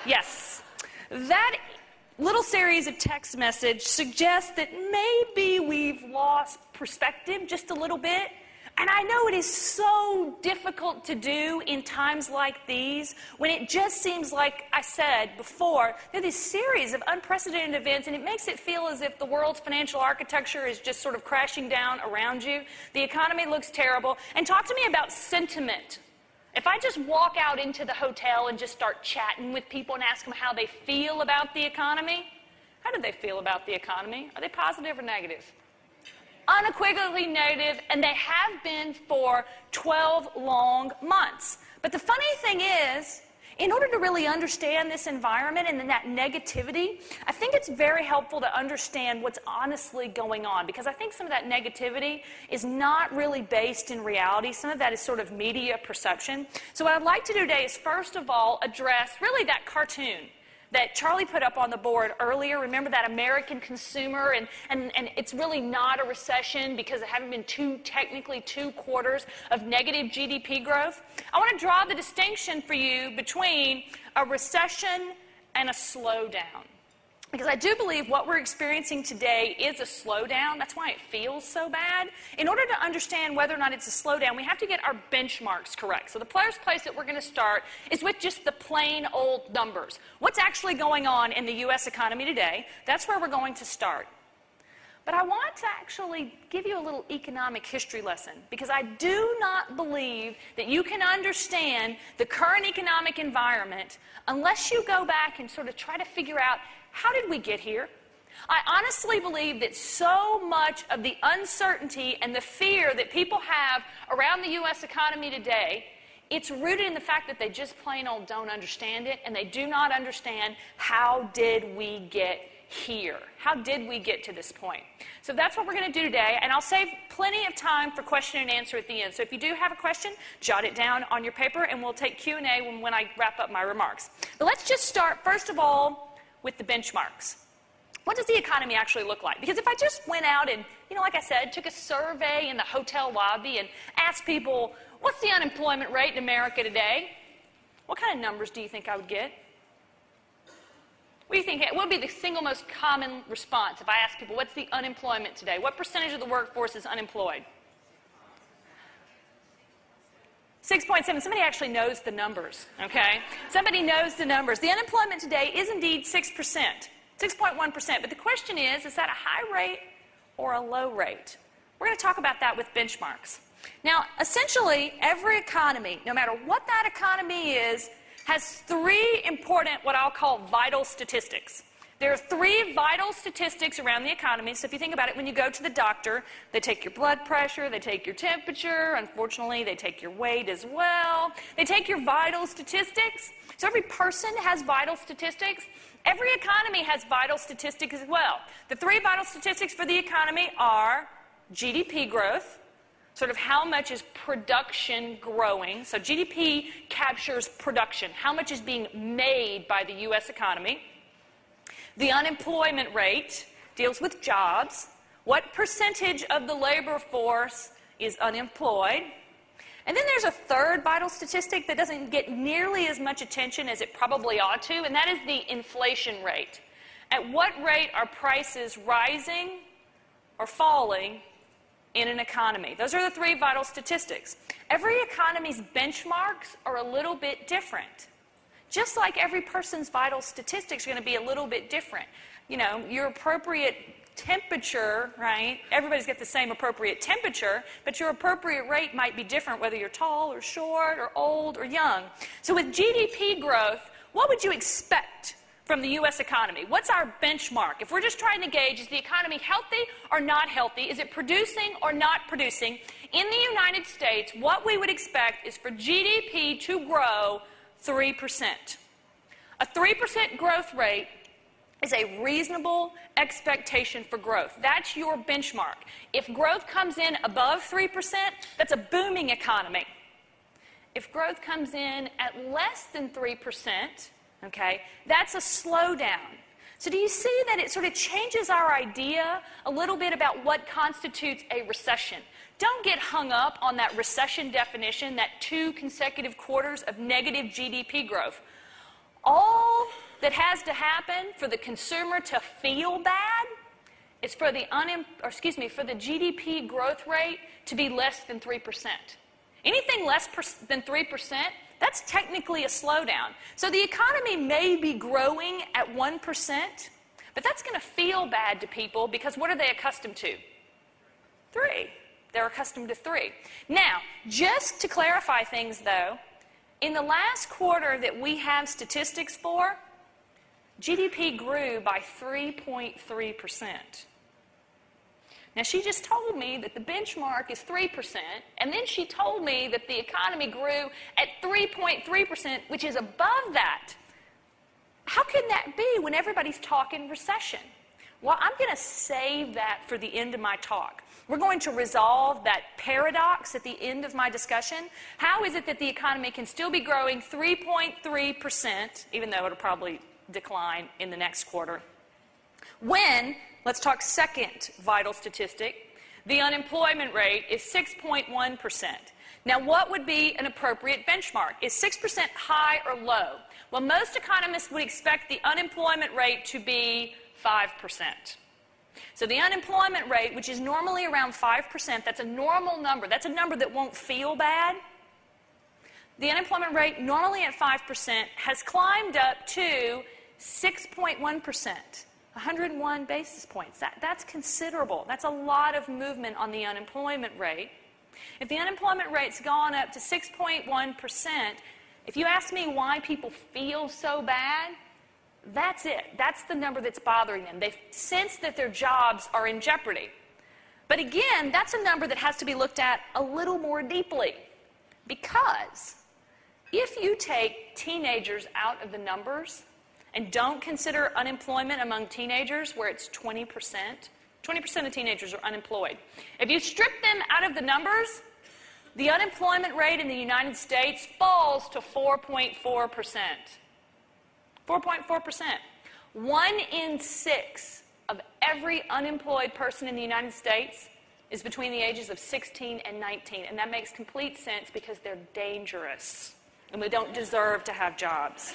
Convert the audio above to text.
Yes. That little series of text message suggests that maybe we've lost perspective just a little bit. And I know it is so difficult to do in times like these, when it just seems like I said before, there are this series of unprecedented events, and it makes it feel as if the world's financial architecture is just sort of crashing down around you. The economy looks terrible. And talk to me about sentiment. If I just walk out into the hotel and just start chatting with people and ask them how they feel about the economy, how do they feel about the economy? Are they positive or negative? Unequivocally negative, and they have been for 12 long months. But the funny thing is, in order to really understand this environment and that negativity, I think it's very helpful to understand what's honestly going on, because I think some of that negativity is not really based in reality. Some of that is sort of media perception. So what I'd like to do today is, first of all, address really that cartoon that Charlie put up on the board earlier. Remember that American consumer, and it's really not a recession because there haven't been technically two quarters of negative GDP growth. I want to draw the distinction for you between a recession and a slowdown, because I do believe what we're experiencing today is a slowdown. That's why it feels so bad. In order to understand whether or not it's a slowdown, we have to get our benchmarks correct. So the first place that we're going to start is with just the plain old numbers. What's actually going on in the U.S. economy today? That's where we're going to start. But I want to actually give you a little economic history lesson, because I do not believe that you can understand the current economic environment unless you go back and sort of try to figure out, how did we get here? I honestly believe that so much of the uncertainty and the fear that people have around the U.S. economy today, it's rooted in the fact that they just plain old don't understand it, and they do not understand, how did we get here? How did we get to this point? So that's what we're going to do today, and I'll save plenty of time for question and answer at the end. So if you do have a question, jot it down on your paper, and we'll take Q&A when I wrap up my remarks. But let's just start, first of all, with the benchmarks. What does the economy actually look like? Because if I just went out and, like I said, took a survey in the hotel lobby and asked people, what's the unemployment rate in America today? What kind of numbers do you think I would get? What do you think? What would be the single most common response if I asked people, what's the unemployment today? What percentage of the workforce is unemployed? 6.7. Somebody actually knows the numbers, okay? Somebody knows the numbers. The unemployment today is indeed 6%, 6.1%. But the question is that a high rate or a low rate? We're going to talk about that with benchmarks. Now, essentially, every economy, no matter what that economy is, has three important, what I'll call vital statistics. There are three vital statistics around the economy. So if you think about it, when you go to the doctor, they take your blood pressure, they take your temperature. Unfortunately, they take your weight as well. They take your vital statistics. So every person has vital statistics. Every economy has vital statistics as well. The three vital statistics for the economy are GDP growth, sort of how much is production growing. So GDP captures production, how much is being made by the U.S. economy. The unemployment rate deals with jobs. What percentage of the labor force is unemployed? And then there's a third vital statistic that doesn't get nearly as much attention as it probably ought to, and that is the inflation rate. At what rate are prices rising or falling in an economy? Those are the three vital statistics. Every economy's benchmarks are a little bit different. Just like every person's vital statistics are going to be a little bit different. Your appropriate temperature, right? Everybody's got the same appropriate temperature, but your appropriate rate might be different whether you're tall or short or old or young. So with GDP growth, what would you expect from the U.S. economy? What's our benchmark? If we're just trying to gauge, is the economy healthy or not healthy? Is it producing or not producing? In the United States, what we would expect is for GDP to grow 3%. A 3% growth rate is a reasonable expectation for growth. That's your benchmark. If growth comes in above 3%, that's a booming economy. If growth comes in at less than 3%, okay, that's a slowdown. So do you see that it sort of changes our idea a little bit about what constitutes a recession? Don't get hung up on that recession definition, that 2 consecutive quarters of negative GDP growth. All that has to happen for the consumer to feel bad is for the GDP growth rate to be less than 3%. Anything less than 3%, that's technically a slowdown. So the economy may be growing at 1%, but that's going to feel bad to people because what are they accustomed to? 3. They're accustomed to 3. Now, just to clarify things, though, in the last quarter that we have statistics for, GDP grew by 3.3%. Now, she just told me that the benchmark is 3%, and then she told me that the economy grew at 3.3%, which is above that. How can that be when everybody's talking recession? Well, I'm going to save that for the end of my talk. We're going to resolve that paradox at the end of my discussion. How is it that the economy can still be growing 3.3%, even though it'll probably decline in the next quarter, when, let's talk second vital statistic, the unemployment rate is 6.1%. Now, what would be an appropriate benchmark? Is 6% high or low? Well, most economists would expect the unemployment rate to be 5%. So the unemployment rate, which is normally around 5%, that's a normal number. That's a number that won't feel bad. The unemployment rate, normally at 5%, has climbed up to 6.1%, 101 basis points. That's considerable. That's a lot of movement on the unemployment rate. If the unemployment rate's gone up to 6.1%, if you ask me why people feel so bad, that's it. That's the number that's bothering them. They sense that their jobs are in jeopardy. But again, that's a number that has to be looked at a little more deeply. Because if you take teenagers out of the numbers and don't consider unemployment among teenagers, where it's 20%, 20% of teenagers are unemployed. If you strip them out of the numbers, the unemployment rate in the United States falls to 4.4%. 4.4%. 1 in 6 of every unemployed person in the United States is between the ages of 16 and 19. And that makes complete sense because they're dangerous. And we don't deserve to have jobs.